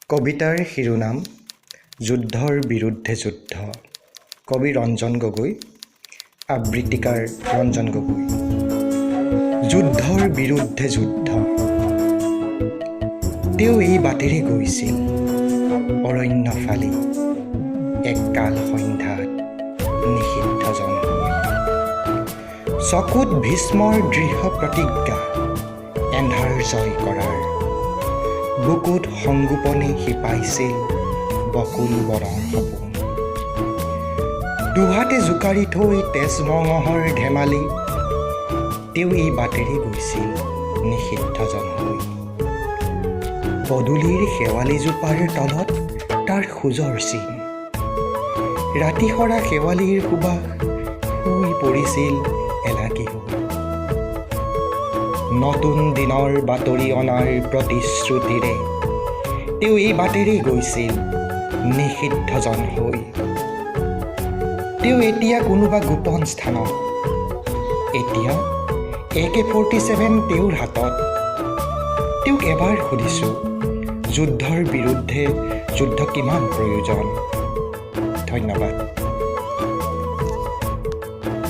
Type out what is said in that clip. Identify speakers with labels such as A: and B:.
A: কবিতাৰ শিৰোনাম যুদ্ধৰ বিৰুদ্ধে যুদ্ধ। কবি ৰঞ্জন গগৈ, আবৃত্তিকাৰ ৰঞ্জন গগৈ। যুদ্ধৰ বিৰুদ্ধে যুদ্ধ। তেওঁ এই বাটেৰে গৈছিল অৰণ্য ফালি, এককাল সন্ধ্যাত নিষিদ্ধজন হৈ। চকুত ভীষ্মৰ দৃঢ় প্ৰতিজ্ঞা এন্ধাৰ জয় কৰাৰ, বুকুত সংগোপনে শিপাইছিল বকুল বৰৰ সপোন। দুহাতে জোকাৰি থৈ তেজমঙহৰ ধেমালি, তেওঁ এই বাটেৰে গৈছিল নিষিদ্ধজন হৈ। পদূলিৰ শেৱালিজোপাৰ তলত তাৰ খোজৰ চিন, ৰাতি সৰা শেৱালিৰ সুবাস শুই পৰিছিল এলাগী হৈ। নতুন দিনৰ বাতৰি অনাৰ প্ৰতিশ্ৰুতিৰে তেওঁ এই বাটেৰে গৈছিল নিষিদ্ধজন হৈ। তেওঁ এতিয়া কোনোবা গোপন স্থানত, এতিয়া AK-47 তেওঁৰ হাতত। তেওঁক এবাৰ সুধিছোঁ, যুদ্ধৰ বিৰুদ্ধে যুদ্ধ কিমান প্ৰয়োজন। ধন্যবাদ।